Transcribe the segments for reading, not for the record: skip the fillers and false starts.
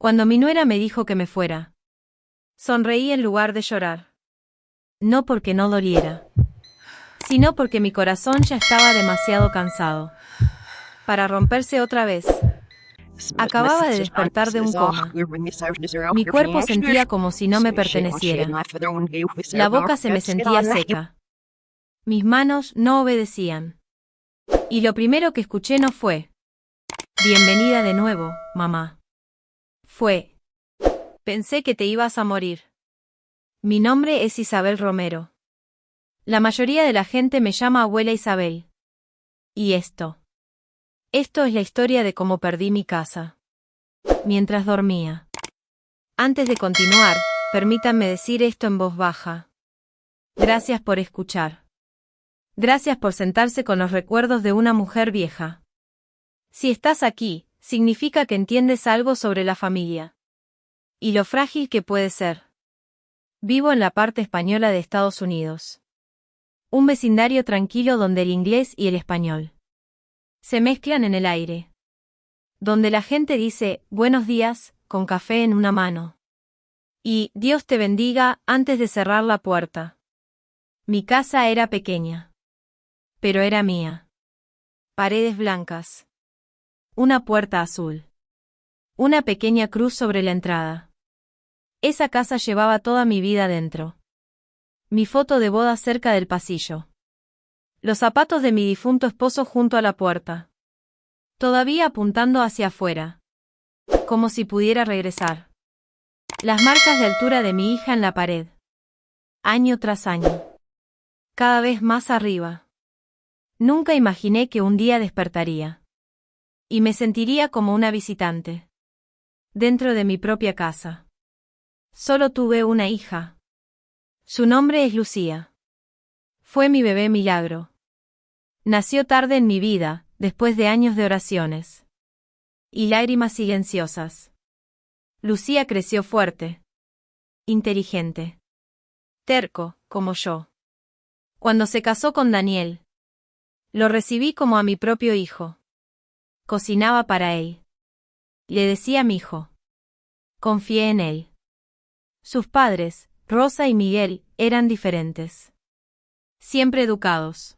Cuando mi nuera me dijo que me fuera, sonreí en lugar de llorar. No porque no doliera, sino porque mi corazón ya estaba demasiado cansado para romperse otra vez. Acababa de despertar de un coma. Mi cuerpo sentía como si no me perteneciera. La boca se me sentía seca. Mis manos no obedecían. Y lo primero que escuché no fue: bienvenida de nuevo, mamá. Fue: pensé que te ibas a morir. Mi nombre es Isabel Romero. La mayoría de la gente me llama abuela Isabel. Y esto es la historia de cómo perdí mi casa mientras dormía. Antes de continuar, permítanme decir esto en voz baja. Gracias por escuchar. Gracias por sentarse con los recuerdos de una mujer vieja. Si estás aquí, significa que entiendes algo sobre la familia y lo frágil que puede ser. Vivo en la parte española de Estados Unidos. Un vecindario tranquilo donde el inglés y el español se mezclan en el aire. Donde la gente dice buenos días, con café en una mano. Y Dios te bendiga antes de cerrar la puerta. Mi casa era pequeña, pero era mía. Paredes blancas. Una puerta azul. Una pequeña cruz sobre la entrada. Esa casa llevaba toda mi vida dentro. Mi foto de boda cerca del pasillo. Los zapatos de mi difunto esposo junto a la puerta. Todavía apuntando hacia afuera. Como si pudiera regresar. Las marcas de altura de mi hija en la pared. Año tras año. Cada vez más arriba. Nunca imaginé que un día despertaría. Y me sentiría como una visitante. Dentro de mi propia casa. Solo tuve una hija. Su nombre es Lucía. Fue mi bebé milagro. Nació tarde en mi vida, después de años de oraciones y lágrimas silenciosas. Lucía creció fuerte, inteligente, terco, como yo. Cuando se casó con Daniel, lo recibí como a mi propio hijo. Cocinaba para él. Le decía a mi hijo. Confié en él. Sus padres, Rosa y Miguel, eran diferentes. Siempre educados.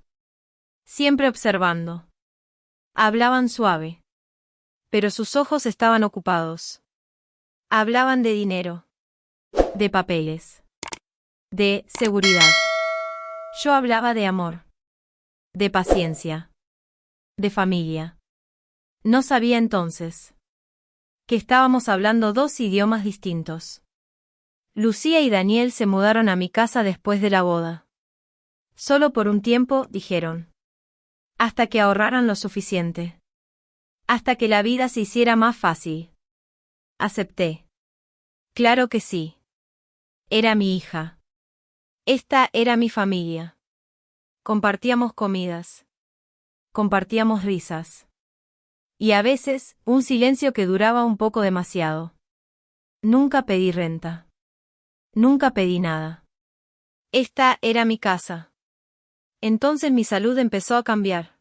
Siempre observando. Hablaban suave. Pero sus ojos estaban ocupados. Hablaban de dinero. De papeles. De seguridad. Yo hablaba de amor. De paciencia. De familia. No sabía entonces que estábamos hablando dos idiomas distintos. Lucía y Daniel se mudaron a mi casa después de la boda. Solo por un tiempo, dijeron. Hasta que ahorraran lo suficiente. Hasta que la vida se hiciera más fácil. Acepté. Claro que sí. Era mi hija. Esta era mi familia. Compartíamos comidas. Compartíamos risas. Y a veces, un silencio que duraba un poco demasiado. Nunca pedí renta. Nunca pedí nada. Esta era mi casa. Entonces mi salud empezó a cambiar.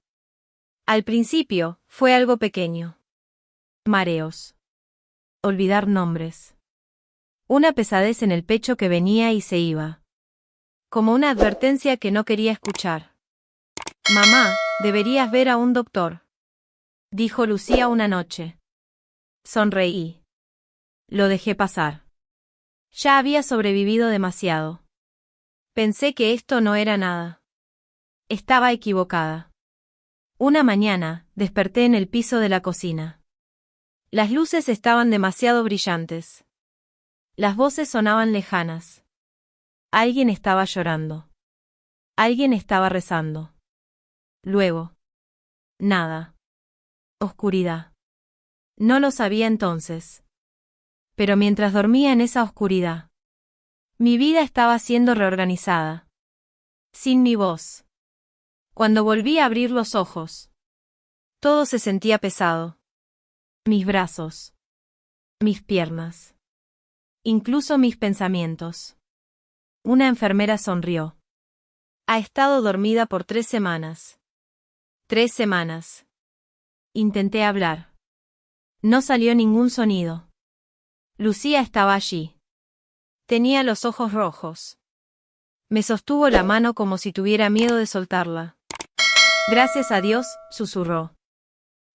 Al principio, fue algo pequeño. Mareos. Olvidar nombres. Una pesadez en el pecho que venía y se iba. Como una advertencia que no quería escuchar. Mamá, deberías ver a un doctor. Dijo Lucía una noche. Sonreí. Lo dejé pasar. Ya había sobrevivido demasiado. Pensé que esto no era nada. Estaba equivocada. Una mañana, desperté en el piso de la cocina. Las luces estaban demasiado brillantes. Las voces sonaban lejanas. Alguien estaba llorando. Alguien estaba rezando. Luego. Nada. Oscuridad. No lo sabía entonces. Pero mientras dormía en esa oscuridad, mi vida estaba siendo reorganizada. Sin mi voz. Cuando volví a abrir los ojos, todo se sentía pesado. Mis brazos. Mis piernas. Incluso mis pensamientos. Una enfermera sonrió. Ha estado dormida por 3 semanas. 3 semanas. Intenté hablar. No salió ningún sonido. Lucía estaba allí. Tenía los ojos rojos. Me sostuvo la mano como si tuviera miedo de soltarla. Gracias a Dios, susurró.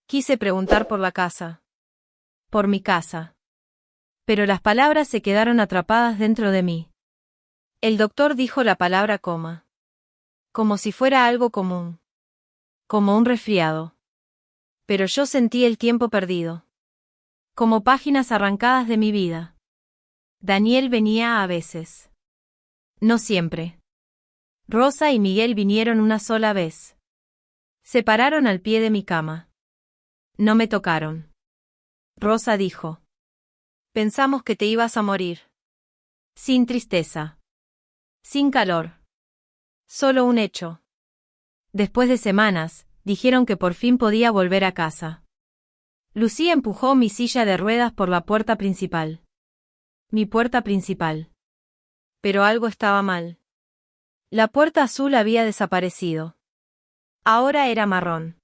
Quise preguntar por la casa. Por mi casa. Pero las palabras se quedaron atrapadas dentro de mí. El doctor dijo la palabra coma. Como si fuera algo común. Como un resfriado. Pero yo sentí el tiempo perdido. Como páginas arrancadas de mi vida. Daniel venía a veces. No siempre. Rosa y Miguel vinieron una sola vez. Se pararon al pie de mi cama. No me tocaron. Rosa dijo. Pensamos que te ibas a morir. Sin tristeza. Sin calor. Solo un hecho. Después de semanas, dijeron que por fin podía volver a casa. Lucía empujó mi silla de ruedas por la puerta principal. Mi puerta principal. Pero algo estaba mal. La puerta azul había desaparecido. Ahora era marrón.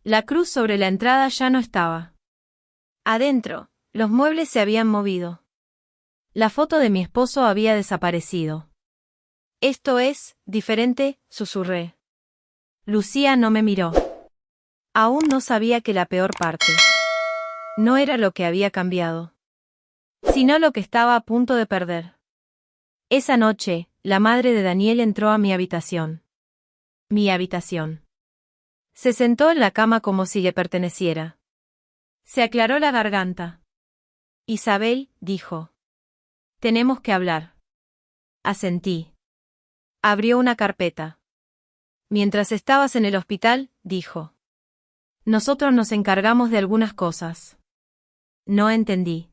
La cruz sobre la entrada ya no estaba. Adentro, los muebles se habían movido. La foto de mi esposo había desaparecido. Esto es diferente, susurré. Lucía no me miró. Aún no sabía que la peor parte no era lo que había cambiado, sino lo que estaba a punto de perder. Esa noche, la madre de Daniel entró a mi habitación. Mi habitación. Se sentó en la cama como si le perteneciera. Se aclaró la garganta. Isabel, dijo. Tenemos que hablar. Asentí. Abrió una carpeta. Mientras estabas en el hospital, dijo. Nosotros nos encargamos de algunas cosas. No entendí.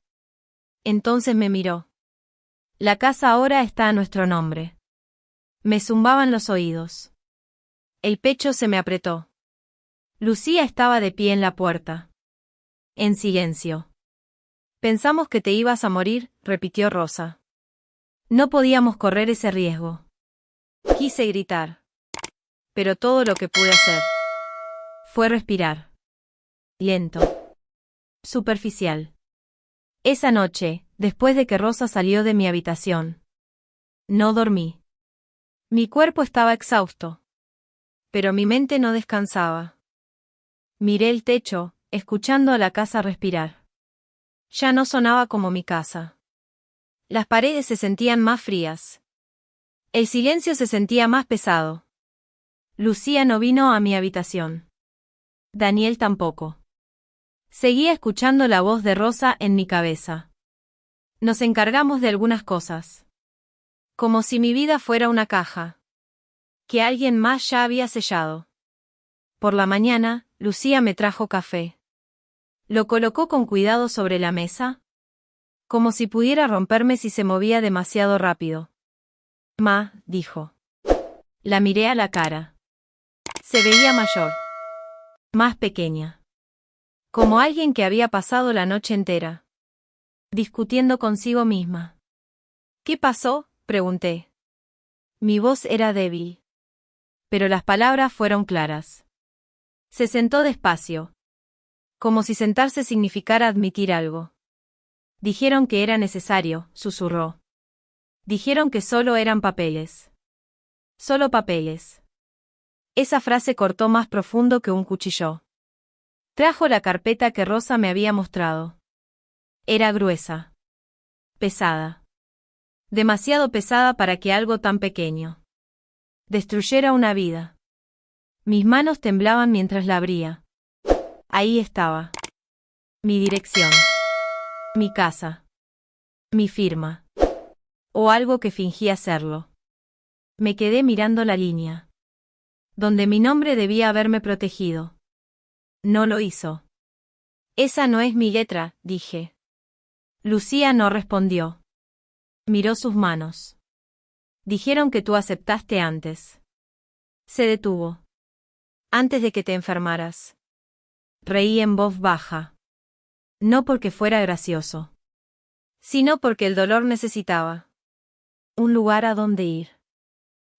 Entonces me miró. La casa ahora está a nuestro nombre. Me zumbaban los oídos. El pecho se me apretó. Lucía estaba de pie en la puerta. En silencio. Pensamos que te ibas a morir, repitió Rosa. No podíamos correr ese riesgo. Quise gritar. Pero todo lo que pude hacer fue respirar. Lento. Superficial. Esa noche, después de que Rosa salió de mi habitación, no dormí. Mi cuerpo estaba exhausto. Pero mi mente no descansaba. Miré el techo, escuchando a la casa respirar. Ya no sonaba como mi casa. Las paredes se sentían más frías. El silencio se sentía más pesado. Lucía no vino a mi habitación. Daniel tampoco. Seguía escuchando la voz de Rosa en mi cabeza. Nos encargamos de algunas cosas. Como si mi vida fuera una caja que alguien más ya había sellado. Por la mañana, Lucía me trajo café. Lo colocó con cuidado sobre la mesa, como si pudiera romperme si se movía demasiado rápido. Ma, dijo. La miré a la cara. Se veía mayor. Más pequeña. Como alguien que había pasado la noche entera discutiendo consigo misma. ¿Qué pasó?, pregunté. Mi voz era débil. Pero las palabras fueron claras. Se sentó despacio. Como si sentarse significara admitir algo. Dijeron que era necesario, susurró. Dijeron que solo eran papeles. Solo papeles. Esa frase cortó más profundo que un cuchillo. Trajo la carpeta que Rosa me había mostrado. Era gruesa. Pesada. Demasiado pesada para que algo tan pequeño destruyera una vida. Mis manos temblaban mientras la abría. Ahí estaba. Mi dirección. Mi casa. Mi firma. O algo que fingía serlo. Me quedé mirando la línea donde mi nombre debía haberme protegido. No lo hizo. Esa no es mi letra, dije. Lucía no respondió. Miró sus manos. Dijeron que tú aceptaste antes. Se detuvo. Antes de que te enfermaras. Reí en voz baja. No porque fuera gracioso, sino porque el dolor necesitaba un lugar a donde ir.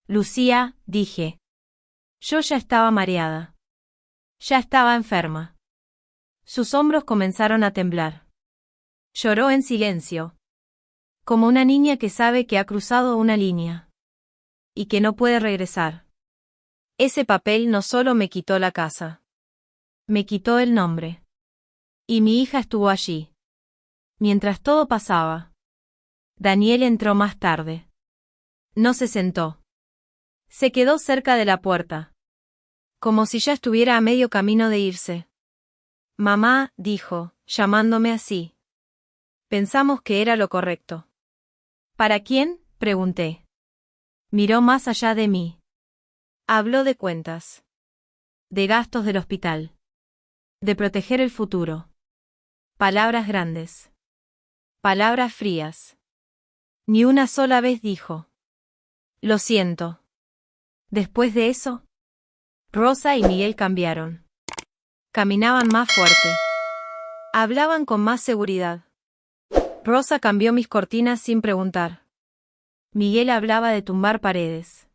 Lucía, dije. Yo ya estaba mareada. Ya estaba enferma. Sus hombros comenzaron a temblar. Lloró en silencio. Como una niña que sabe que ha cruzado una línea. Y que no puede regresar. Ese papel no solo me quitó la casa. Me quitó el nombre. Y mi hija estuvo allí. Mientras todo pasaba. Daniel entró más tarde. No se sentó. Se quedó cerca de la puerta. Como si ya estuviera a medio camino de irse. Mamá, dijo, llamándome así. Pensamos que era lo correcto. ¿Para quién?, pregunté. Miró más allá de mí. Habló de cuentas. De gastos del hospital. De proteger el futuro. Palabras grandes. Palabras frías. Ni una sola vez dijo. Lo siento. Después de eso, Rosa y Miguel cambiaron. Caminaban más fuerte. Hablaban con más seguridad. Rosa cambió mis cortinas sin preguntar. Miguel hablaba de tumbar paredes.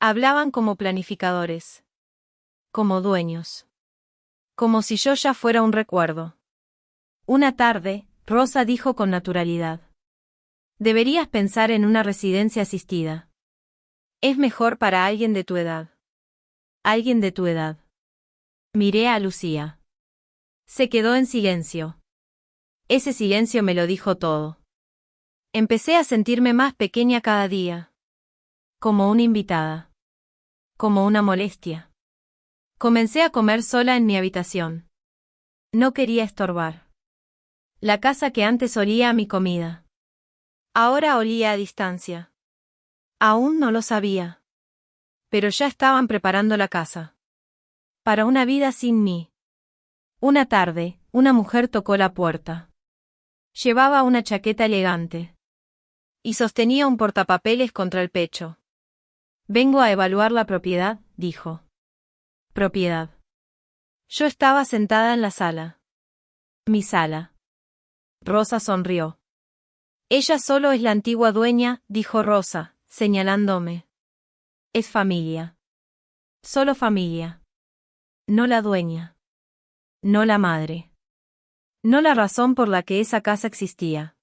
Hablaban como planificadores. Como dueños. Como si yo ya fuera un recuerdo. Una tarde, Rosa dijo con naturalidad. Deberías pensar en una residencia asistida. Es mejor para alguien de tu edad. Alguien de tu edad. Miré a Lucía. Se quedó en silencio. Ese silencio me lo dijo todo. Empecé a sentirme más pequeña cada día. Como una invitada. Como una molestia. Comencé a comer sola en mi habitación. No quería estorbar. La casa que antes olía a mi comida. Ahora olía a distancia. Aún no lo sabía. Pero ya estaban preparando la casa. Para una vida sin mí. Una tarde, una mujer tocó la puerta. Llevaba una chaqueta elegante. Y sostenía un portapapeles contra el pecho. Vengo a evaluar la propiedad, dijo. Propiedad. Yo estaba sentada en la sala. Mi sala. Rosa sonrió. Ella solo es la antigua dueña, dijo Rosa, señalándome. Es familia. Solo familia. No la dueña. No la madre. No la razón por la que esa casa existía.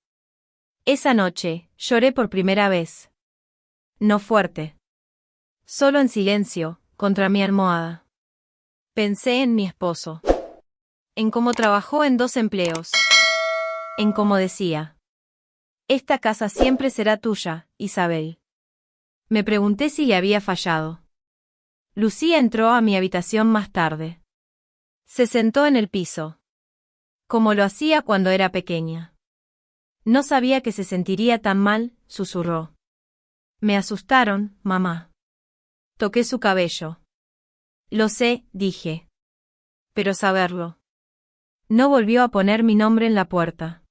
Esa noche, lloré por primera vez. No fuerte. Solo en silencio, contra mi almohada. Pensé en mi esposo. En cómo trabajó en 2 empleos. En cómo decía. Esta casa siempre será tuya, Isabel. Me pregunté si le había fallado. Lucía entró a mi habitación más tarde. Se sentó en el piso. Como lo hacía cuando era pequeña. No sabía que se sentiría tan mal, susurró. Me asustaron, mamá. Toqué su cabello. Lo sé, dije. Pero saberlo. No volvió a poner mi nombre en la puerta.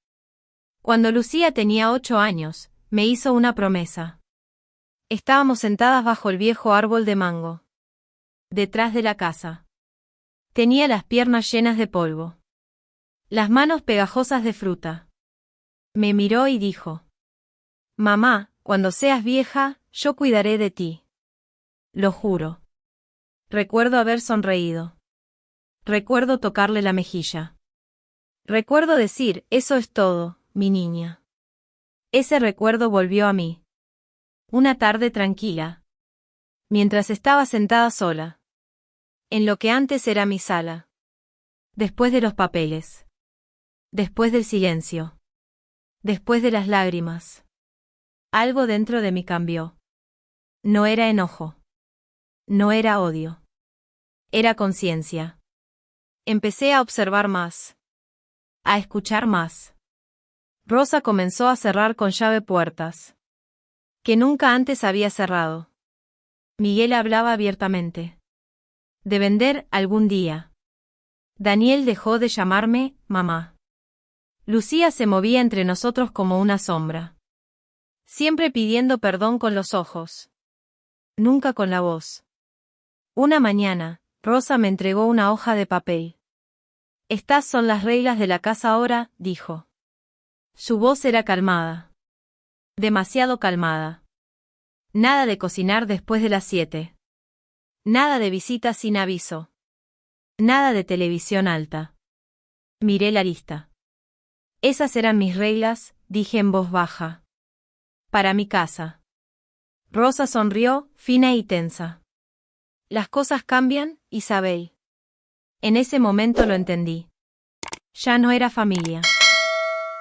Cuando Lucía tenía 8 años, me hizo una promesa. Estábamos sentadas bajo el viejo árbol de mango. Detrás de la casa. Tenía las piernas llenas de polvo. Las manos pegajosas de fruta. Me miró y dijo. Mamá, cuando seas vieja, yo cuidaré de ti. Lo juro. Recuerdo haber sonreído. Recuerdo tocarle la mejilla. Recuerdo decir, eso es todo, mi niña. Ese recuerdo volvió a mí. Una tarde tranquila. Mientras estaba sentada sola. En lo que antes era mi sala. Después de los papeles. Después del silencio. Después de las lágrimas. Algo dentro de mí cambió. No era enojo. No era odio. Era conciencia. Empecé a observar más. A escuchar más. Rosa comenzó a cerrar con llave puertas. Que nunca antes había cerrado. Miguel hablaba abiertamente. De vender algún día. Daniel dejó de llamarme mamá. Lucía se movía entre nosotros como una sombra. Siempre pidiendo perdón con los ojos. Nunca con la voz. Una mañana, Rosa me entregó una hoja de papel. Estas son las reglas de la casa ahora, dijo. Su voz era calmada. Demasiado calmada. Nada de cocinar después de las 7. Nada de visitas sin aviso. Nada de televisión alta. Miré la lista. Esas eran mis reglas, dije en voz baja. Para mi casa. Rosa sonrió, fina y tensa. Las cosas cambian, Isabel. En ese momento lo entendí. Ya no era familia.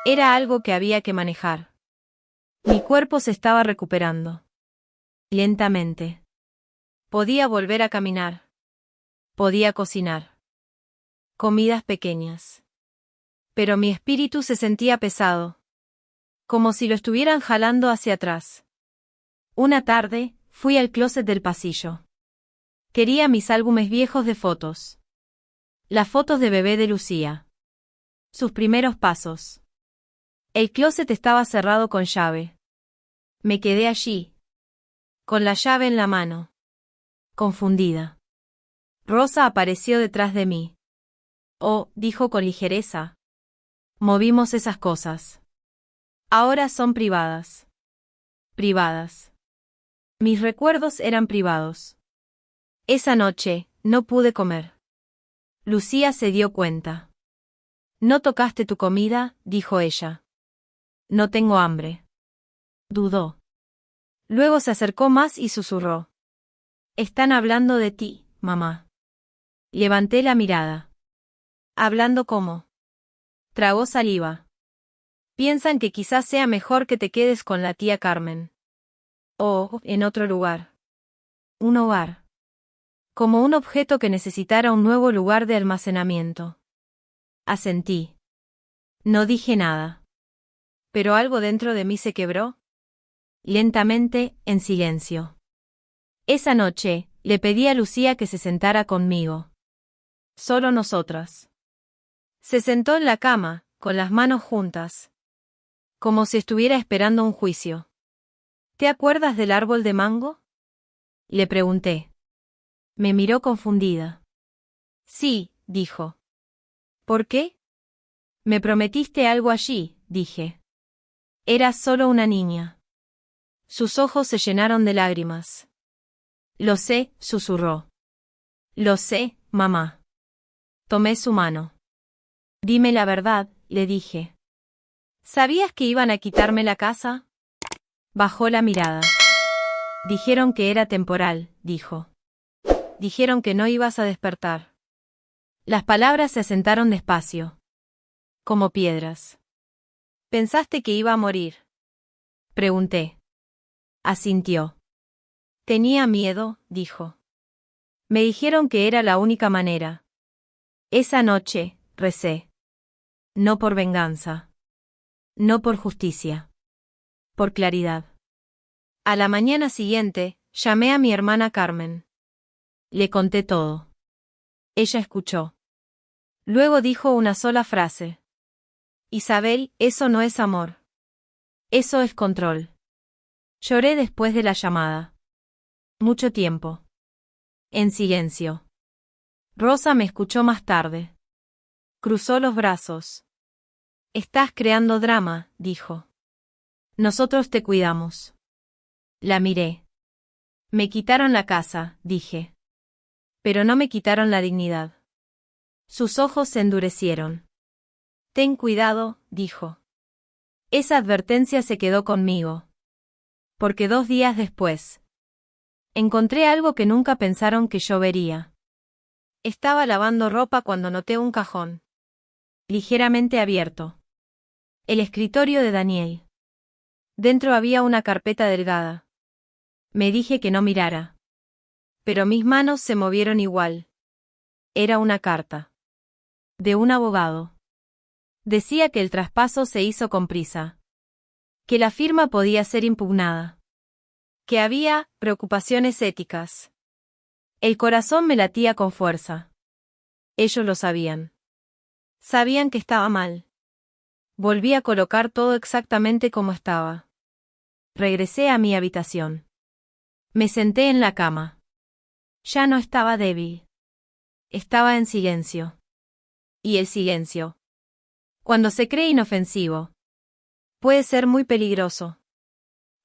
Era algo que había que manejar. Mi cuerpo se estaba recuperando. Lentamente. Podía volver a caminar. Podía cocinar. Comidas pequeñas. Pero mi espíritu se sentía pesado. Como si lo estuvieran jalando hacia atrás. Una tarde, fui al closet del pasillo. Quería mis álbumes viejos de fotos. Las fotos de bebé de Lucía. Sus primeros pasos. El closet estaba cerrado con llave. Me quedé allí. Con la llave en la mano. Confundida. Rosa apareció detrás de mí. Oh, dijo con ligereza. Movimos esas cosas. Ahora son privadas. Privadas. Mis recuerdos eran privados. Esa noche, no pude comer. Lucía se dio cuenta. No tocaste tu comida, dijo ella. No tengo hambre. Dudó. Luego se acercó más y susurró. Están hablando de ti, mamá. Levanté la mirada. ¿Hablando cómo? Tragó saliva. Piensan que quizás sea mejor que te quedes con la tía Carmen. O, en otro lugar. Un hogar. Como un objeto que necesitara un nuevo lugar de almacenamiento. Asentí. No dije nada. ¿Pero algo dentro de mí se quebró? Lentamente, en silencio. Esa noche, le pedí a Lucía que se sentara conmigo. Solo nosotras. Se sentó en la cama, con las manos juntas. Como si estuviera esperando un juicio. ¿Te acuerdas del árbol de mango? Le pregunté. Me miró confundida. Sí, dijo. ¿Por qué? Me prometiste algo allí, dije. Eras solo una niña. Sus ojos se llenaron de lágrimas. Lo sé, susurró. Lo sé, mamá. Tomé su mano. Dime la verdad, le dije. ¿Sabías que iban a quitarme la casa? Bajó la mirada. Dijeron que era temporal, dijo. Dijeron que no ibas a despertar. Las palabras se asentaron despacio. Como piedras. ¿Pensaste que iba a morir? Pregunté. Asintió. Tenía miedo, dijo. Me dijeron que era la única manera. Esa noche, recé. No por venganza. No por justicia. Por claridad. A la mañana siguiente, llamé a mi hermana Carmen. Le conté todo. Ella escuchó. Luego dijo una sola frase. Isabel, eso no es amor. Eso es control. Lloré después de la llamada. Mucho tiempo. En silencio. Rosa me escuchó más tarde. Cruzó los brazos. Estás creando drama, dijo. Nosotros te cuidamos. La miré. Me quitaron la casa, dije. Pero no me quitaron la dignidad. Sus ojos se endurecieron. Ten cuidado, dijo. Esa advertencia se quedó conmigo. Porque 2 días después, encontré algo que nunca pensaron que yo vería. Estaba lavando ropa cuando noté un cajón. Ligeramente abierto. El escritorio de Daniel. Dentro había una carpeta delgada. Me dije que no mirara. Pero mis manos se movieron igual. Era una carta. De un abogado. Decía que el traspaso se hizo con prisa. Que la firma podía ser impugnada. Que había preocupaciones éticas. El corazón me latía con fuerza. Ellos lo sabían. Sabían que estaba mal. Volví a colocar todo exactamente como estaba. Regresé a mi habitación. Me senté en la cama. Ya no estaba débil. Estaba en silencio. Y el silencio, cuando se cree inofensivo, puede ser muy peligroso.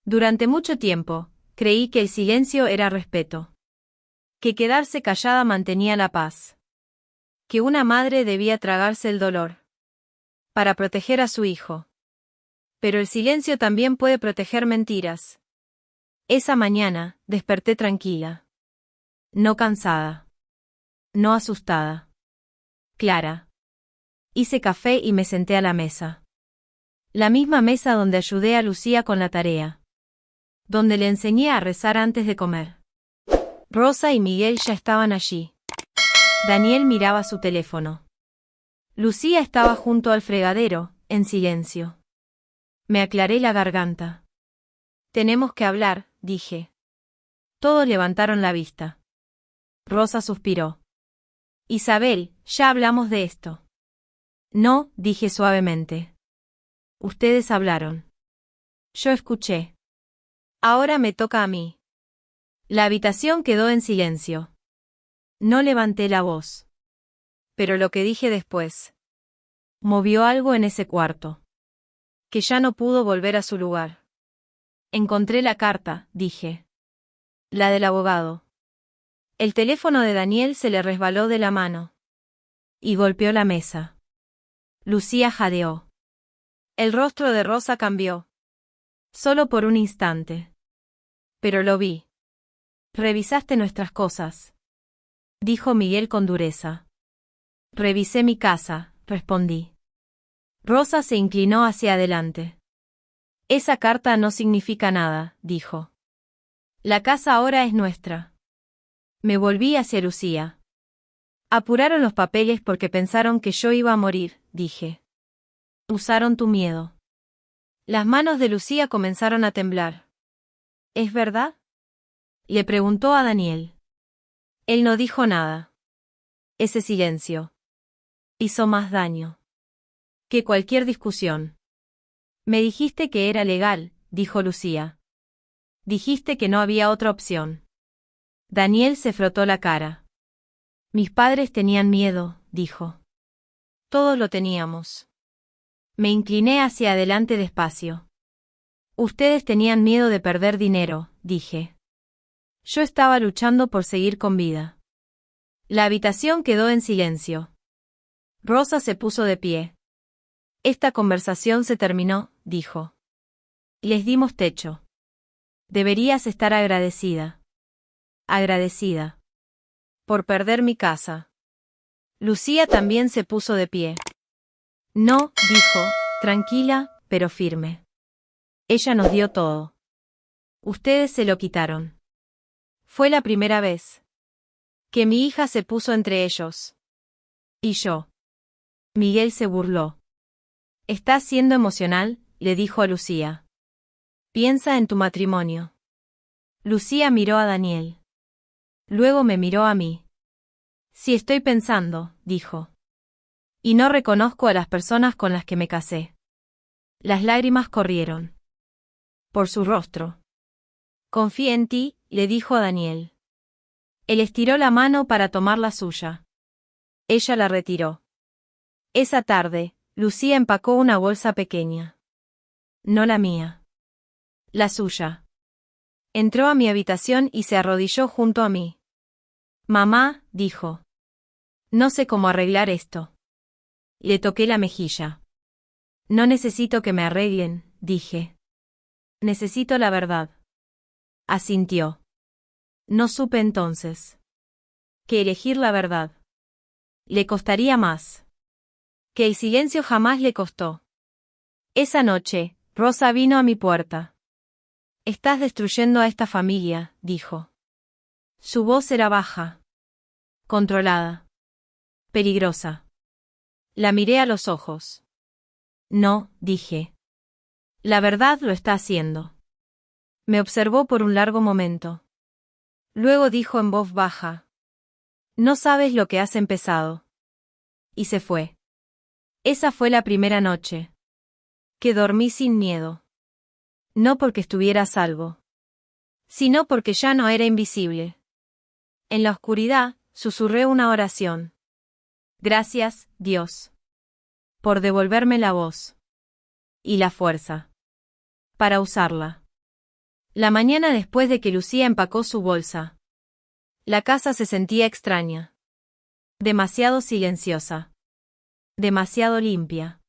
Durante mucho tiempo, creí que el silencio era respeto. Que quedarse callada mantenía la paz. Que una madre debía tragarse el dolor. para proteger a su hijo. Pero el silencio también puede proteger mentiras. Esa mañana, desperté tranquila. No cansada. No asustada. Clara. Hice café y me senté a la mesa. La misma mesa donde ayudé a Lucía con la tarea. Donde le enseñé a rezar antes de comer. Rosa y Miguel ya estaban allí. Daniel miraba su teléfono. Lucía estaba junto al fregadero, en silencio. Me aclaré la garganta. Tenemos que hablar, dije. Todos levantaron la vista. Rosa suspiró. Isabel, ya hablamos de esto. No, dije suavemente. Ustedes hablaron. Yo escuché. Ahora me toca a mí. La habitación quedó en silencio. No levanté la voz. Pero lo que dije después movió algo en ese cuarto. Que ya no pudo volver a su lugar. Encontré la carta, dije. La del abogado. El teléfono de Daniel se le resbaló de la mano. Y golpeó la mesa. Lucía jadeó. El rostro de Rosa cambió. Solo por un instante. Pero lo vi. Revisaste nuestras cosas. Dijo Miguel con dureza. Revisé mi casa, respondí. Rosa se inclinó hacia adelante. Esa carta no significa nada, dijo. La casa ahora es nuestra. Me volví hacia Lucía. Apuraron los papeles porque pensaron que yo iba a morir, dije. Usaron tu miedo. Las manos de Lucía comenzaron a temblar. ¿Es verdad? Le preguntó a Daniel. Él no dijo nada. Ese silencio hizo más daño que cualquier discusión. Me dijiste que era legal, dijo Lucía. Dijiste que no había otra opción. Daniel se frotó la cara. Mis padres tenían miedo, dijo. Todos lo teníamos. Me incliné hacia adelante despacio. Ustedes tenían miedo de perder dinero, dije. Yo estaba luchando por seguir con vida. La habitación quedó en silencio. Rosa se puso de pie. Esta conversación se terminó, dijo. Les dimos techo. Deberías estar agradecida. Agradecida. Por perder mi casa. Lucía también se puso de pie. No, dijo, tranquila, pero firme. Ella nos dio todo. Ustedes se lo quitaron. Fue la primera vez que mi hija se puso entre ellos. Y yo. Miguel se burló. Estás siendo emocional, le dijo a Lucía. Piensa en tu matrimonio. Lucía miró a Daniel. Luego me miró a mí. Sí estoy pensando, dijo. Y no reconozco a las personas con las que me casé. Las lágrimas corrieron por su rostro. Confíe en ti, le dijo a Daniel. Él estiró la mano para tomar la suya. Ella la retiró. Esa tarde, Lucía empacó una bolsa pequeña. No la mía. La suya. Entró a mi habitación y se arrodilló junto a mí. Mamá, dijo. No sé cómo arreglar esto. Le toqué la mejilla. No necesito que me arreglen, dije. Necesito la verdad. Asintió. No supe entonces que elegir la verdad le costaría más. Que el silencio jamás le costó. Esa noche, Rosa vino a mi puerta. Estás destruyendo a esta familia, dijo. Su voz era baja. Controlada. Peligrosa. La miré a los ojos. No, dije. La verdad lo está haciendo. Me observó por un largo momento. Luego dijo en voz baja. No sabes lo que has empezado. Y se fue. Esa fue la primera noche que dormí sin miedo. No porque estuviera a salvo, sino porque ya no era invisible. En la oscuridad, susurré una oración. Gracias, Dios, por devolverme la voz y la fuerza para usarla. La mañana después de que Lucía empacó su bolsa, la casa se sentía extraña. Demasiado silenciosa. Demasiado limpia.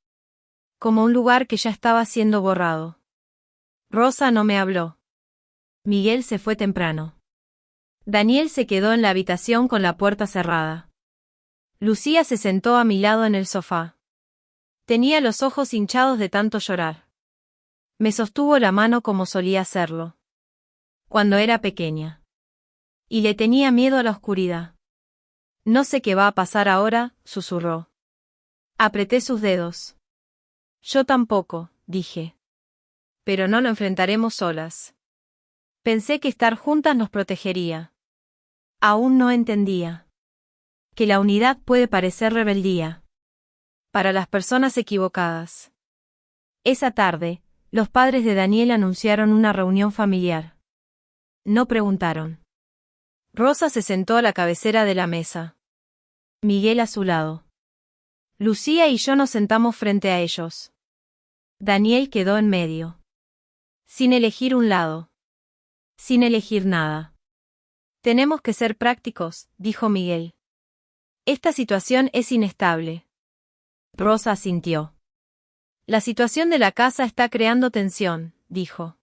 como un lugar que ya estaba siendo borrado. Rosa no me habló. Miguel se fue temprano. Daniel se quedó en la habitación con la puerta cerrada. Lucía se sentó a mi lado en el sofá. Tenía los ojos hinchados de tanto llorar. Me sostuvo la mano como solía hacerlo cuando era pequeña. Y le tenía miedo a la oscuridad. No sé qué va a pasar ahora, susurró. Apreté sus dedos. Yo tampoco, dije. Pero no lo enfrentaremos solas. Pensé que estar juntas nos protegería. Aún no entendía que la unidad puede parecer rebeldía para las personas equivocadas. Esa tarde, los padres de Daniel anunciaron una reunión familiar. No preguntaron. Rosa se sentó a la cabecera de la mesa. Miguel a su lado. Lucía y yo nos sentamos frente a ellos. Daniel quedó en medio. Sin elegir un lado. Sin elegir nada. Tenemos que ser prácticos, dijo Miguel. Esta situación es inestable. Rosa asintió. La situación de la casa está creando tensión, dijo.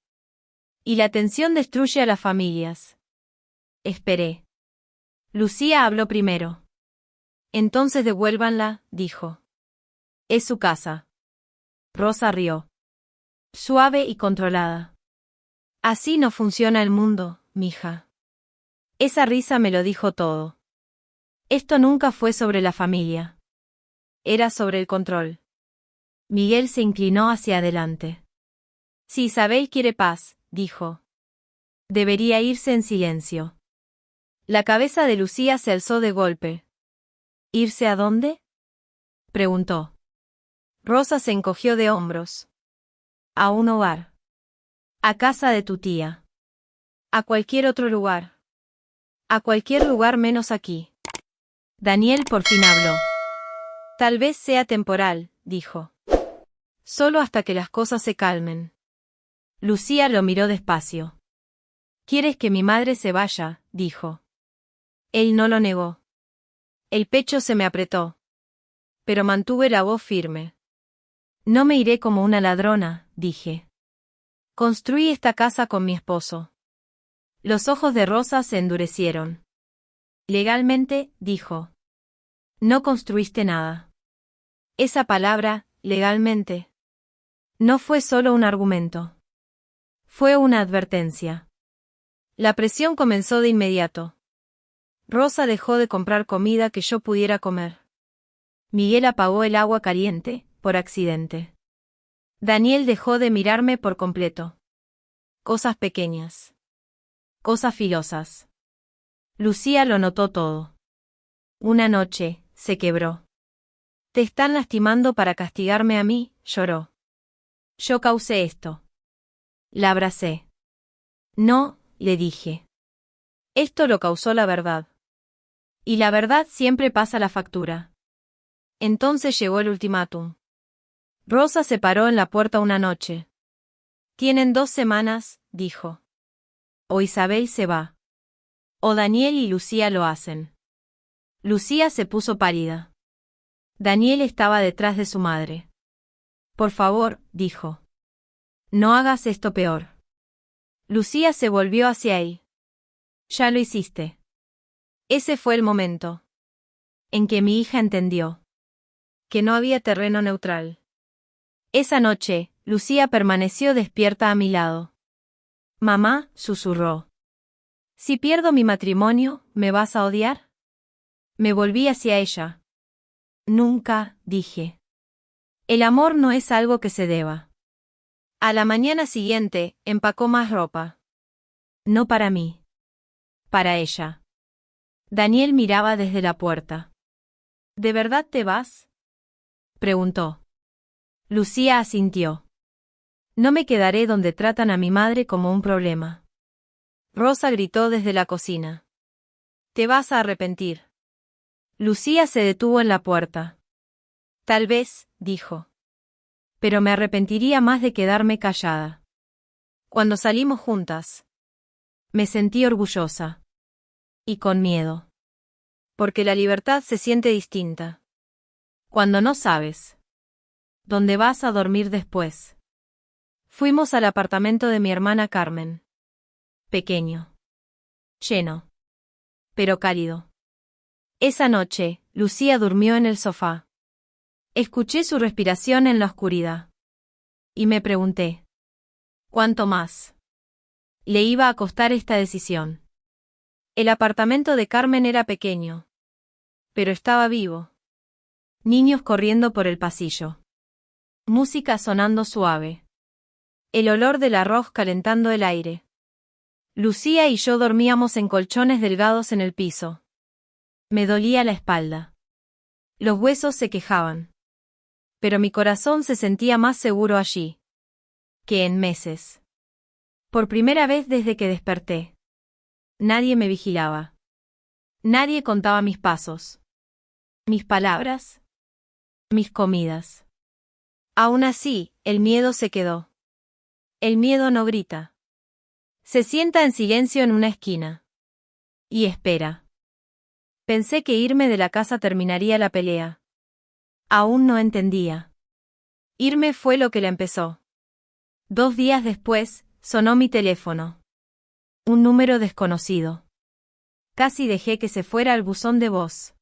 Y la tensión destruye a las familias. Esperé. Lucía habló primero. Entonces devuélvanla, dijo. Es su casa. Rosa rió. Suave y controlada. Así no funciona el mundo, mija. Esa risa me lo dijo todo. Esto nunca fue sobre la familia. Era sobre el control. Miguel se inclinó hacia adelante. Si Isabel quiere paz, dijo. Debería irse en silencio. La cabeza de Lucía se alzó de golpe. ¿Irse a dónde? Preguntó. Rosa se encogió de hombros. A un hogar. A casa de tu tía. A cualquier otro lugar. A cualquier lugar menos aquí. Daniel por fin habló. Tal vez sea temporal, dijo. Solo hasta que las cosas se calmen. Lucía lo miró despacio. ¿Quieres que mi madre se vaya?, dijo. Él no lo negó. El pecho se me apretó. Pero mantuve la voz firme. No me iré como una ladrona, dije. Construí esta casa con mi esposo. Los ojos de Rosa se endurecieron. Legalmente, dijo. No construiste nada. Esa palabra, legalmente, no fue solo un argumento. Fue una advertencia. La presión comenzó de inmediato. Rosa dejó de comprar comida que yo pudiera comer. Miguel apagó el agua caliente, por accidente. Daniel dejó de mirarme por completo. Cosas pequeñas. Cosas filosas. Lucía lo notó todo. Una noche, se quebró. Te están lastimando para castigarme a mí, lloró. Yo causé esto. La abracé. No, le dije. Esto lo causó la verdad. Y la verdad siempre pasa la factura. Entonces llegó el ultimátum. Rosa se paró en la puerta una noche. Tienen 2 semanas, dijo. O Isabel se va. O Daniel y Lucía lo hacen. Lucía se puso pálida. Daniel estaba detrás de su madre. Por favor, dijo. No hagas esto peor. Lucía se volvió hacia él. Ya lo hiciste. Ese fue el momento en que mi hija entendió que no había terreno neutral. Esa noche, Lucía permaneció despierta a mi lado. Mamá, susurró. Si pierdo mi matrimonio, ¿me vas a odiar? Me volví hacia ella. Nunca, dije. El amor no es algo que se deba. A la mañana siguiente, empacó más ropa. No para mí. Para ella. Daniel miraba desde la puerta. ¿De verdad te vas?, preguntó. Lucía asintió. No me quedaré donde tratan a mi madre como un problema. Rosa gritó desde la cocina. Te vas a arrepentir. Lucía se detuvo en la puerta. Tal vez, dijo. Pero me arrepentiría más de quedarme callada. Cuando salimos juntas, me sentí orgullosa. Y con miedo. Porque la libertad se siente distinta cuando no sabes ¿Dónde vas a dormir después? Fuimos al apartamento de mi hermana Carmen. Pequeño. Lleno. Pero cálido. Esa noche, Lucía durmió en el sofá. Escuché su respiración en la oscuridad. Y me pregunté, ¿cuánto más le iba a costar esta decisión? El apartamento de Carmen era pequeño, pero estaba vivo. Niños corriendo por el pasillo. Música sonando suave. El olor del arroz calentando el aire. Lucía y yo dormíamos en colchones delgados en el piso. Me dolía la espalda. Los huesos se quejaban. Pero mi corazón se sentía más seguro allí que en meses. Por primera vez desde que desperté. Nadie me vigilaba. Nadie contaba mis pasos. Mis palabras. Mis comidas. Aún así, el miedo se quedó. El miedo no grita. Se sienta en silencio en una esquina. Y espera. Pensé que irme de la casa terminaría la pelea. Aún no entendía. Irme fue lo que la empezó. 2 días después, sonó mi teléfono. Un número desconocido. Casi dejé que se fuera al buzón de voz.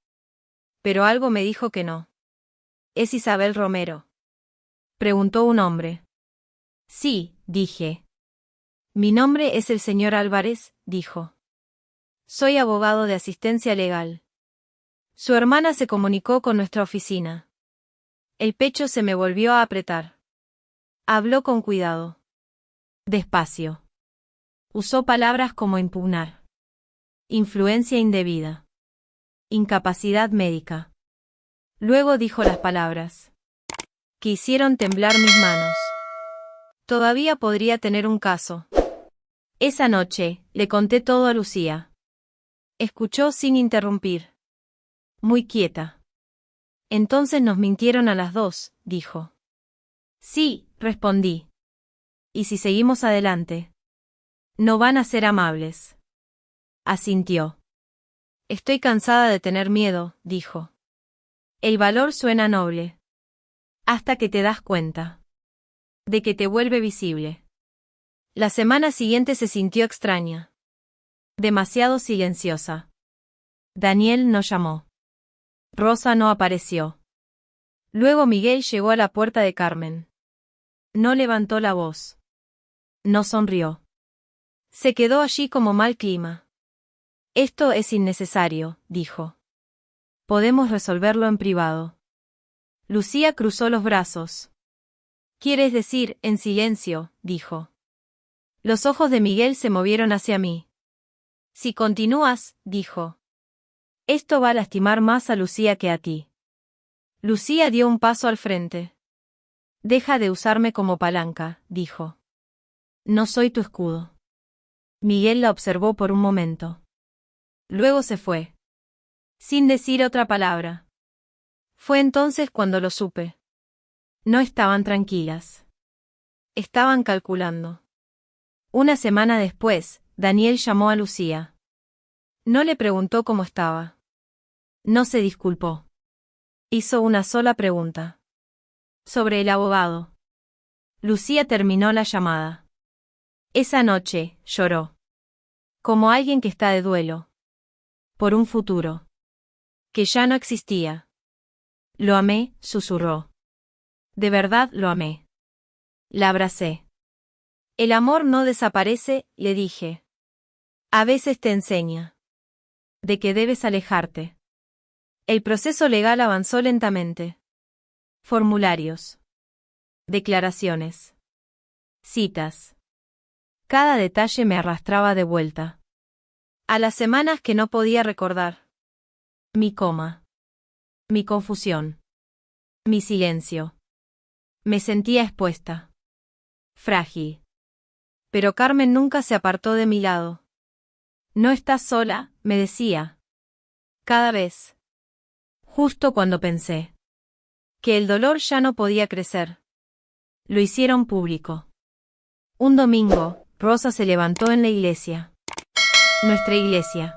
Pero algo me dijo que no. ¿Es Isabel Romero?, preguntó un hombre. Sí, dije. Mi nombre es el señor Álvarez, dijo. Soy abogado de asistencia legal. Su hermana se comunicó con nuestra oficina. El pecho se me volvió a apretar. Habló con cuidado. Despacio. Usó palabras como impugnar. Influencia indebida. Incapacidad médica. Luego dijo las palabras que hicieron temblar mis manos. Todavía podría tener un caso. Esa noche, le conté todo a Lucía. Escuchó sin interrumpir. Muy quieta. Entonces nos mintieron a las 2, dijo. Sí, respondí. ¿Y si seguimos adelante? No van a ser amables. Asintió. Estoy cansada de tener miedo, dijo. El valor suena noble. Hasta que te das cuenta de que te vuelve visible. La semana siguiente se sintió extraña. Demasiado silenciosa. Daniel no llamó. Rosa no apareció. Luego Miguel llegó a la puerta de Carmen. No levantó la voz. No sonrió. Se quedó allí como mal clima. Esto es innecesario, dijo. Podemos resolverlo en privado. Lucía cruzó los brazos. ¿Quieres decir, en silencio?, dijo. Los ojos de Miguel se movieron hacia mí. Si continúas, dijo. Esto va a lastimar más a Lucía que a ti. Lucía dio un paso al frente. Deja de usarme como palanca, dijo. No soy tu escudo. Miguel la observó por un momento. Luego se fue. Sin decir otra palabra. Fue entonces cuando lo supe. No estaban tranquilas. Estaban calculando. Una semana después, Daniel llamó a Lucía. No le preguntó cómo estaba. No se disculpó. Hizo una sola pregunta. Sobre el abogado. Lucía terminó la llamada. Esa noche, lloró. Como alguien que está de duelo. Por un futuro que ya no existía. Lo amé, susurró. De verdad lo amé. La abracé. El amor no desaparece, le dije. A veces te enseña de que debes alejarte. El proceso legal avanzó lentamente. Formularios. Declaraciones. Citas. Cada detalle me arrastraba de vuelta. A las semanas que no podía recordar. Mi coma. Mi confusión. Mi silencio. Me sentía expuesta. Frágil. Pero Carmen nunca se apartó de mi lado. No estás sola, me decía. Cada vez. Justo cuando pensé que el dolor ya no podía crecer. Lo hicieron público. Un domingo, Rosa se levantó en la iglesia. Nuestra iglesia.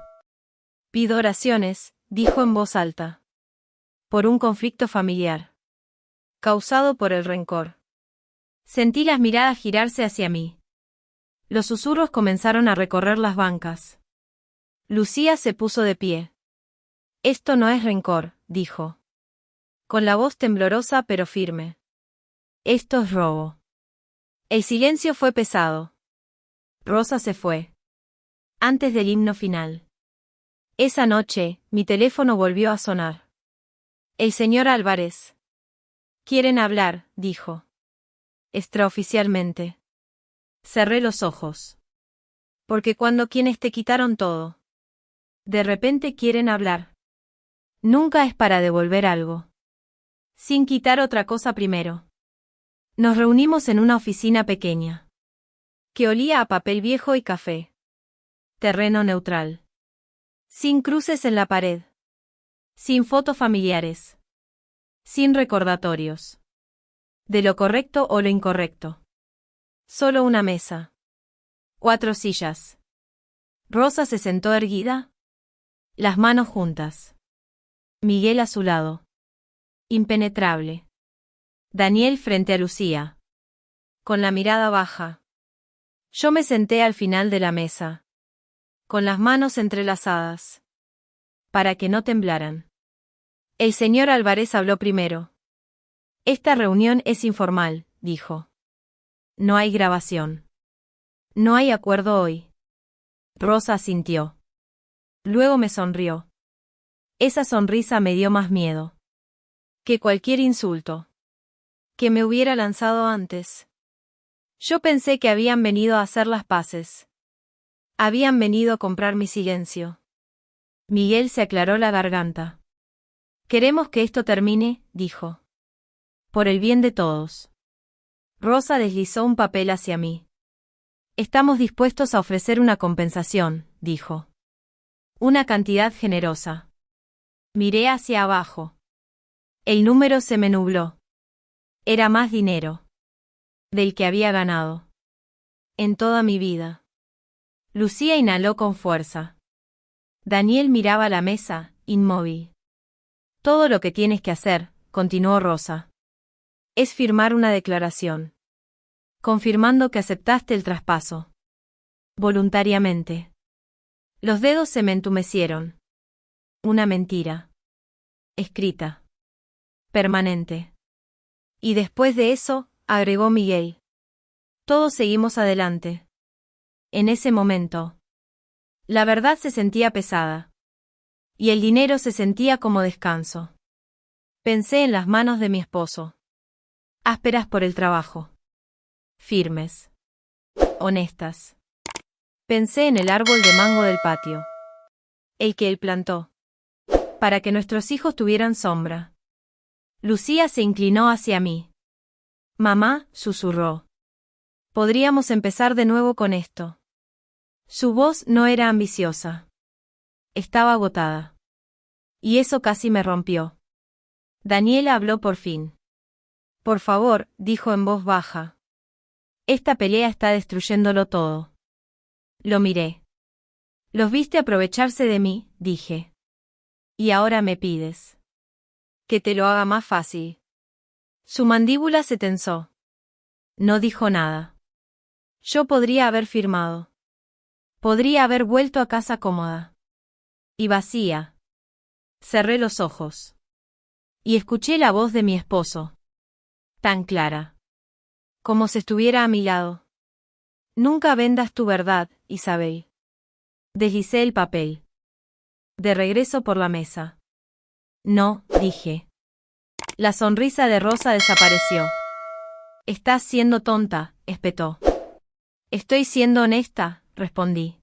Pido oraciones, dijo en voz alta. Por un conflicto familiar. causado por el rencor. Sentí las miradas girarse hacia mí. Los susurros comenzaron a recorrer las bancas. Lucía se puso de pie. Esto no es rencor, dijo. Con la voz temblorosa pero firme. Esto es robo. El silencio fue pesado. Rosa se fue. Antes del himno final. Esa noche, mi teléfono volvió a sonar. El señor Álvarez. Quieren hablar, dijo. Extraoficialmente. Cerré los ojos. Porque cuando quienes te quitaron todo, de repente quieren hablar. Nunca es para devolver algo. Sin quitar otra cosa primero. Nos reunimos en una oficina pequeña. Que olía a papel viejo y café. Terreno neutral. Sin cruces en la pared. Sin fotos familiares. Sin recordatorios. De lo correcto o lo incorrecto. Solo una mesa. 4 sillas. Rosa se sentó erguida. Las manos juntas. Miguel a su lado. Impenetrable. Daniel frente a Lucía. Con la mirada baja. Yo me senté al final de la mesa. Con las manos entrelazadas. Para que no temblaran. El señor Álvarez habló primero. Esta reunión es informal, dijo. No hay grabación. No hay acuerdo hoy. Rosa asintió. Luego me sonrió. Esa sonrisa me dio más miedo que cualquier insulto que me hubiera lanzado antes. Yo pensé que habían venido a hacer las paces. Habían venido a comprar mi silencio. Miguel se aclaró la garganta. Queremos que esto termine, dijo. Por el bien de todos. Rosa deslizó un papel hacia mí. Estamos dispuestos a ofrecer una compensación, dijo. Una cantidad generosa. Miré hacia abajo. El número se me nubló. Era más dinero. Del que había ganado. En toda mi vida. Lucía inhaló con fuerza. Daniel miraba la mesa, inmóvil. Todo lo que tienes que hacer, continuó Rosa. Es firmar una declaración. Confirmando que aceptaste el traspaso. Voluntariamente. Los dedos se me entumecieron. Una mentira. Escrita. Permanente. Y después de eso, agregó Miguel. Todos seguimos adelante. En ese momento. La verdad se sentía pesada. Y el dinero se sentía como descanso. Pensé en las manos de mi esposo. Ásperas por el trabajo. Firmes. Honestas. Pensé en el árbol de mango del patio. El que él plantó. Para que nuestros hijos tuvieran sombra. Lucía se inclinó hacia mí. Mamá, susurró. Podríamos empezar de nuevo con esto. Su voz no era ambiciosa. Estaba agotada. Y eso casi me rompió. Daniela habló por fin. Por favor, dijo en voz baja. Esta pelea está destruyéndolo todo. Lo miré. Los viste aprovecharse de mí, dije. Y ahora me pides. Que te lo haga más fácil. Su mandíbula se tensó. No dijo nada. Yo podría haber firmado. Podría haber vuelto a casa cómoda. Y vacía. Cerré los ojos. Y escuché la voz de mi esposo. Tan clara. Como si estuviera a mi lado. Nunca vendas tu verdad, Isabel. Deslicé el papel. De regreso por la mesa. No, dije. La sonrisa de Rosa desapareció. Estás siendo tonta, espetó. Estoy siendo honesta, respondí.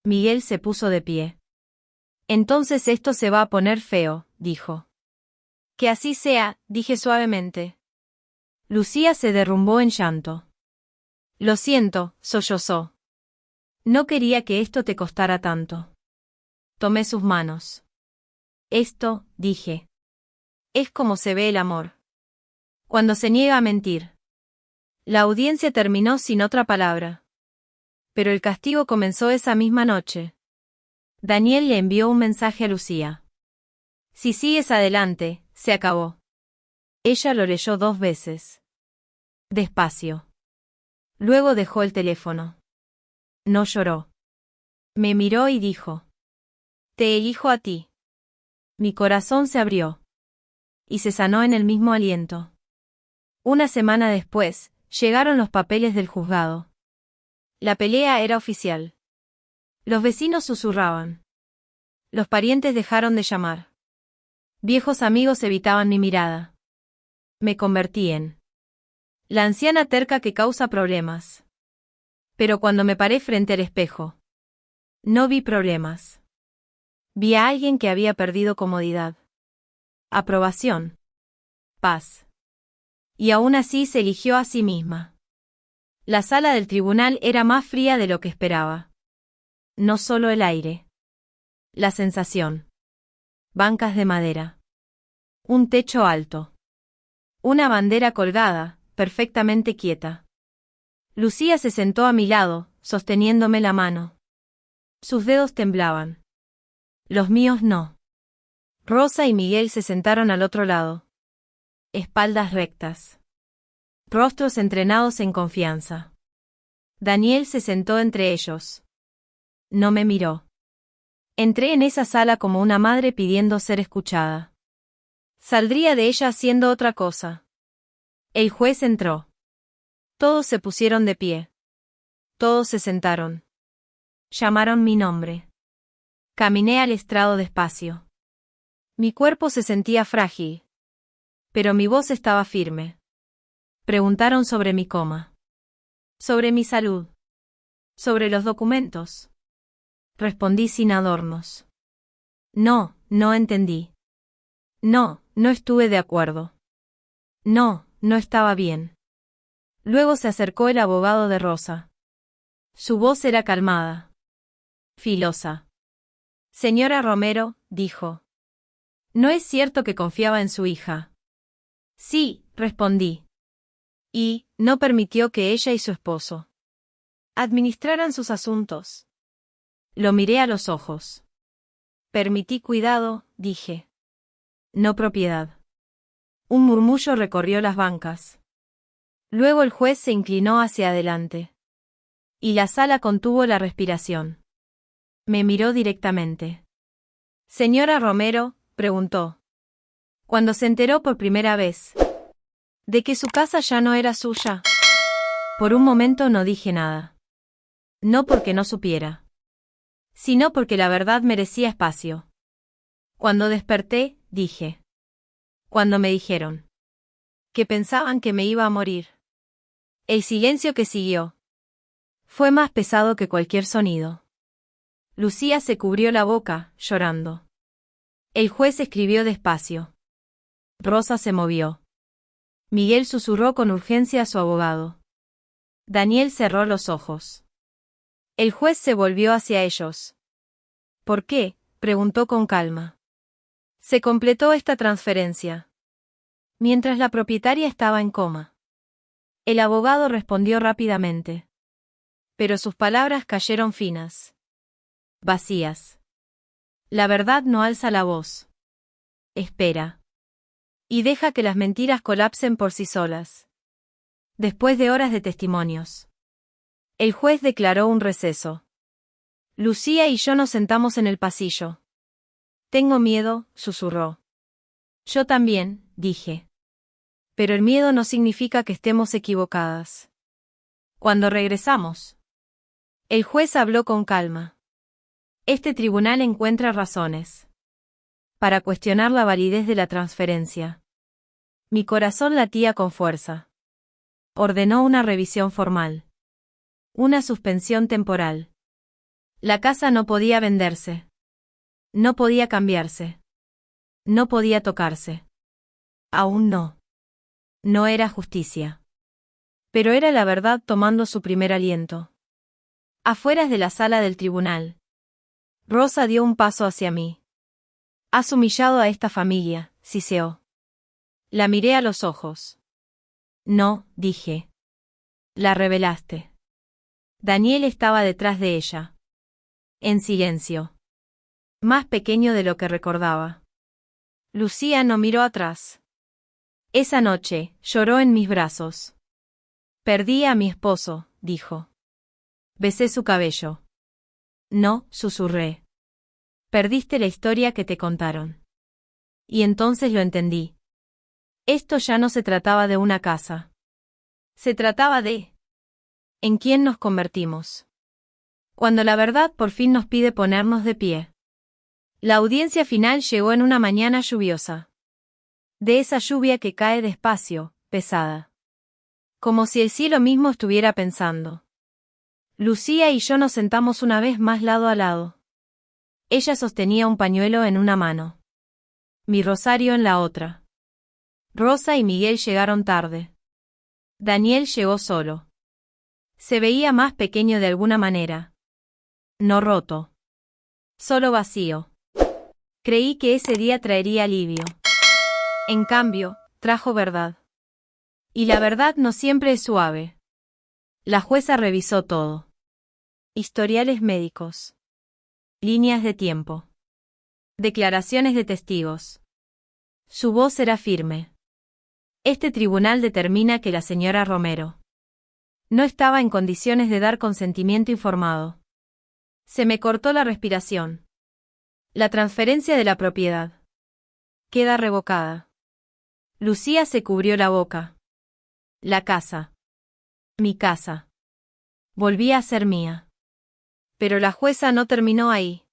Miguel se puso de pie. Entonces esto se va a poner feo, dijo. Que así sea, dije suavemente. Lucía se derrumbó en llanto. Lo siento, sollozó. No quería que esto te costara tanto. Tomé sus manos. Esto, dije. Es como se ve el amor. Cuando se niega a mentir. La audiencia terminó sin otra palabra. Pero el castigo comenzó esa misma noche. Daniel le envió un mensaje a Lucía. Si sigues adelante, se acabó. Ella lo leyó 2 veces. Despacio. Luego dejó el teléfono. No lloró. Me miró y dijo: Te elijo a ti. Mi corazón se abrió. Y se sanó en el mismo aliento. Una semana después, llegaron los papeles del juzgado. La pelea era oficial. Los vecinos susurraban. Los parientes dejaron de llamar. Viejos amigos evitaban mi mirada. Me convertí en la anciana terca que causa problemas. Pero cuando me paré frente al espejo, no vi problemas. Vi a alguien que había perdido comodidad, aprobación, paz. Y aún así se eligió a sí misma. La sala del tribunal era más fría de lo que esperaba. No solo el aire. La sensación. Bancas de madera. Un techo alto. Una bandera colgada, perfectamente quieta. Lucía se sentó a mi lado, sosteniéndome la mano. Sus dedos temblaban. Los míos no. Rosa y Miguel se sentaron al otro lado. Espaldas rectas. Rostros entrenados en confianza. Daniel se sentó entre ellos. No me miró. Entré en esa sala como una madre pidiendo ser escuchada. Saldría de ella haciendo otra cosa. El juez entró. Todos se pusieron de pie. Todos se sentaron. Llamaron mi nombre. Caminé al estrado despacio. Mi cuerpo se sentía frágil. Pero mi voz estaba firme. Preguntaron sobre mi coma. Sobre mi salud. Sobre los documentos. Respondí sin adornos. No, no entendí. No, no estuve de acuerdo. No, no estaba bien. Luego se acercó el abogado de Rosa. Su voz era calmada. Filosa. Señora Romero, dijo. ¿No es cierto que confiaba en su hija? Sí, respondí. Y, no permitió que ella y su esposo administraran sus asuntos. Lo miré a los ojos. Permití cuidado, dije. No propiedad. Un murmullo recorrió las bancas. Luego el juez se inclinó hacia adelante. Y la sala contuvo la respiración. Me miró directamente. Señora Romero, preguntó. Cuando se enteró por primera vez de que su casa ya no era suya. Por un momento no dije nada. No porque no supiera, sino porque la verdad merecía espacio. Cuando desperté, dije. Cuando me dijeron que pensaban que me iba a morir. El silencio que siguió fue más pesado que cualquier sonido. Lucía se cubrió la boca, llorando. El juez escribió despacio. Rosa se movió. Miguel susurró con urgencia a su abogado. Daniel cerró los ojos. El juez se volvió hacia ellos. ¿Por qué?, preguntó con calma. Se completó esta transferencia mientras la propietaria estaba en coma. El abogado respondió rápidamente. Pero sus palabras cayeron finas. Vacías. La verdad no alza la voz. Espera. Y deja que las mentiras colapsen por sí solas. Después de horas de testimonios, el juez declaró un receso. Lucía y yo nos sentamos en el pasillo. Tengo miedo, susurró. Yo también, dije. Pero el miedo no significa que estemos equivocadas. Cuando regresamos, el juez habló con calma. Este tribunal encuentra razones para cuestionar la validez de la transferencia. Mi corazón latía con fuerza. Ordenó una revisión formal. Una suspensión temporal. La casa no podía venderse. No podía cambiarse. No podía tocarse. Aún no. No era justicia. Pero era la verdad tomando su primer aliento. Afuera de la sala del tribunal, Rosa dio un paso hacia mí. Has humillado a esta familia, siseó. La miré a los ojos. No, dije. La revelaste. Daniel estaba detrás de ella. En silencio. Más pequeño de lo que recordaba. Lucía no miró atrás. Esa noche, lloró en mis brazos. Perdí a mi esposo, dijo. Besé su cabello. No, susurré. Perdiste la historia que te contaron. Y entonces lo entendí. Esto ya no se trataba de una casa. Se trataba de... ¿En quién nos convertimos? Cuando la verdad por fin nos pide ponernos de pie. La audiencia final llegó en una mañana lluviosa. De esa lluvia que cae despacio, pesada. Como si el cielo mismo estuviera pensando. Lucía y yo nos sentamos una vez más lado a lado. Ella sostenía un pañuelo en una mano. Mi rosario en la otra. Rosa y Miguel llegaron tarde. Daniel llegó solo. Se veía más pequeño de alguna manera. No roto. Solo vacío. Creí que ese día traería alivio. En cambio, trajo verdad. Y la verdad no siempre es suave. La jueza revisó todo. Historiales médicos. Líneas de tiempo. Declaraciones de testigos. Su voz era firme. Este tribunal determina que la señora Romero no estaba en condiciones de dar consentimiento informado. Se me cortó la respiración. La transferencia de la propiedad queda revocada. Lucía se cubrió la boca. La casa. Mi casa. Volvía a ser mía. Pero la jueza no terminó ahí.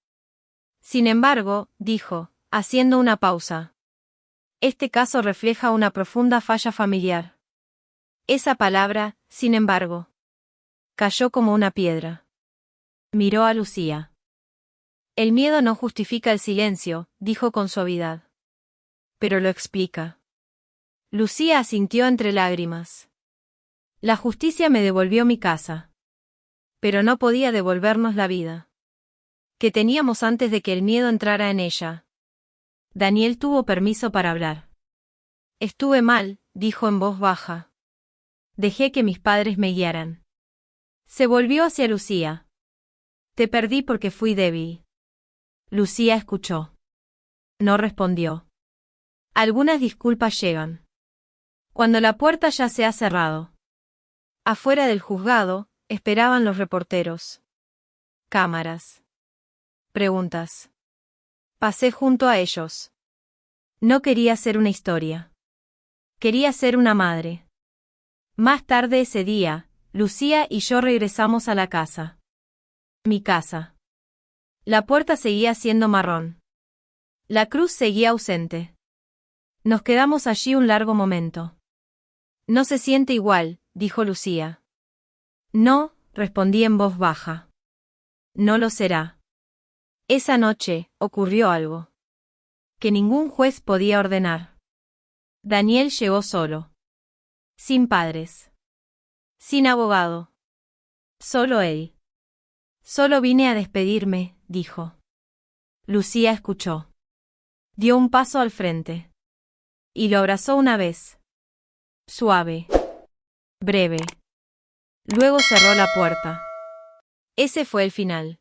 Sin embargo, dijo, haciendo una pausa. Este caso refleja una profunda falla familiar. Esa palabra, sin embargo, cayó como una piedra. Miró a Lucía. El miedo no justifica el silencio, dijo con suavidad. Pero lo explica. Lucía asintió entre lágrimas. La justicia me devolvió mi casa. Pero no podía devolvernos la vida que teníamos antes de que el miedo entrara en ella. Daniel tuvo permiso para hablar. Estuve mal, dijo en voz baja. Dejé que mis padres me guiaran. Se volvió hacia Lucía. Te perdí porque fui débil. Lucía escuchó. No respondió. Algunas disculpas llegan cuando la puerta ya se ha cerrado. Afuera del juzgado, esperaban los reporteros. Cámaras. Preguntas. Pasé junto a ellos. No quería ser una historia. Quería ser una madre. Más tarde ese día, Lucía y yo regresamos a la casa. Mi casa. La puerta seguía siendo marrón. La cruz seguía ausente. Nos quedamos allí un largo momento. No se siente igual, dijo Lucía. No, respondí en voz baja. No lo será. Esa noche, ocurrió algo que ningún juez podía ordenar. Daniel llegó solo. Sin padres. Sin abogado. Solo él. Solo vine a despedirme, dijo. Lucía escuchó. Dio un paso al frente. Y lo abrazó una vez. Suave. Breve. Luego cerró la puerta. Ese fue el final.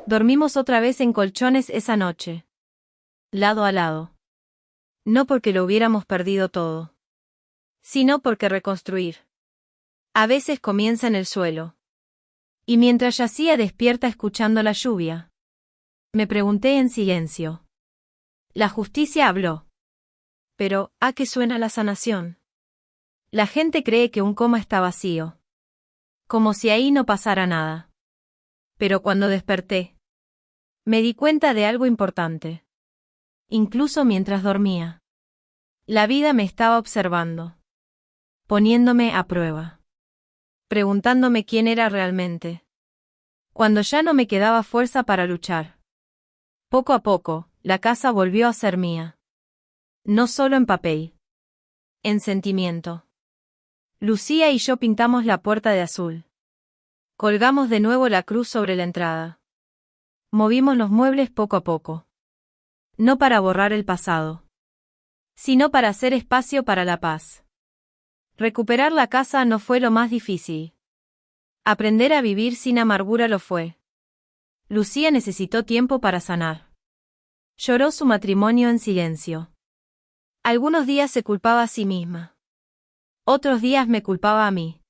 Dormimos otra vez en colchones esa noche. Lado a lado. No porque lo hubiéramos perdido todo, sino porque reconstruir a veces comienza en el suelo. Y mientras yacía despierta escuchando la lluvia, me pregunté en silencio. La justicia habló. Pero, ¿a qué suena la sanación? La gente cree que un coma está vacío. Como si ahí no pasara nada. Pero cuando desperté, me di cuenta de algo importante. Incluso mientras dormía, la vida me estaba observando, poniéndome a prueba, preguntándome quién era realmente. Cuando ya no me quedaba fuerza para luchar. Poco a poco, la casa volvió a ser mía. No solo en papel. En sentimiento. Lucía y yo pintamos la puerta de azul. Colgamos de nuevo la cruz sobre la entrada. Movimos los muebles poco a poco. No para borrar el pasado, sino para hacer espacio para la paz. Recuperar la casa no fue lo más difícil. Aprender a vivir sin amargura lo fue. Lucía necesitó tiempo para sanar. Lloró su matrimonio en silencio. Algunos días se culpaba a sí misma. Otros días me culpaba a mí.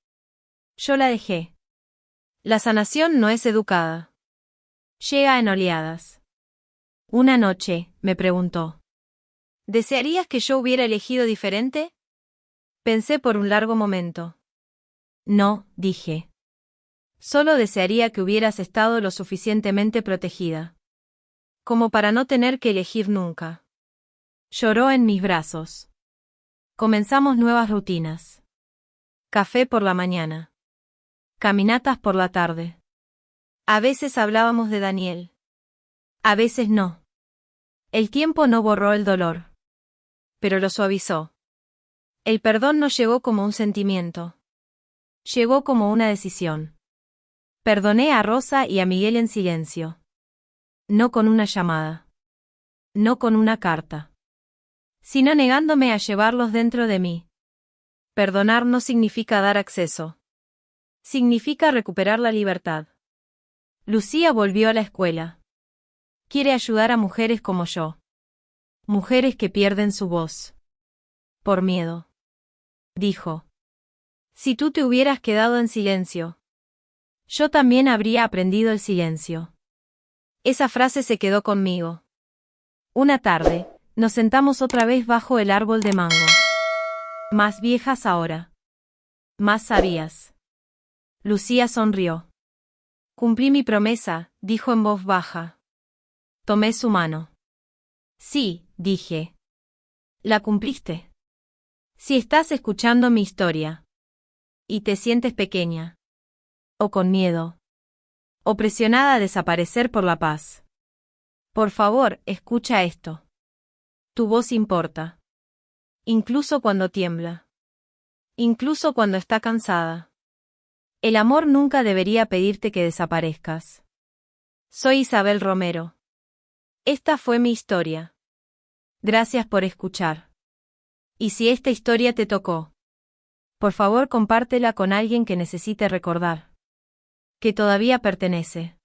Yo la dejé. La sanación no es educada. Llega en oleadas. Una noche, me preguntó. ¿Desearías que yo hubiera elegido diferente? Pensé por un largo momento. No, dije. Solo desearía que hubieras estado lo suficientemente protegida. Como para no tener que elegir nunca. Lloró en mis brazos. Comenzamos nuevas rutinas. Café por la mañana. Caminatas por la tarde. A veces hablábamos de Daniel. A veces no. El tiempo no borró el dolor. Pero lo suavizó. El perdón no llegó como un sentimiento. Llegó como una decisión. Perdoné a Rosa y a Miguel en silencio. No con una llamada. No con una carta. Sino negándome a llevarlos dentro de mí. Perdonar no significa dar acceso. Significa recuperar la libertad. Lucía volvió a la escuela. Quiere ayudar a mujeres como yo. Mujeres que pierden su voz. Por miedo. Dijo. Si tú te hubieras quedado en silencio, yo también habría aprendido el silencio. Esa frase se quedó conmigo. Una tarde, nos sentamos otra vez bajo el árbol de mango. Más viejas ahora. Más sabias. Lucía sonrió. Cumplí mi promesa, dijo en voz baja. Tomé su mano. Sí, dije. ¿La cumpliste? Si estás escuchando mi historia. Y te sientes pequeña. O con miedo. O presionada a desaparecer por la paz. Por favor, escucha esto. Tu voz importa. Incluso cuando tiembla. Incluso cuando está cansada. El amor nunca debería pedirte que desaparezcas. Soy Isabel Romero. Esta fue mi historia. Gracias por escuchar. Y si esta historia te tocó, por favor compártela con alguien que necesite recordar que todavía pertenece.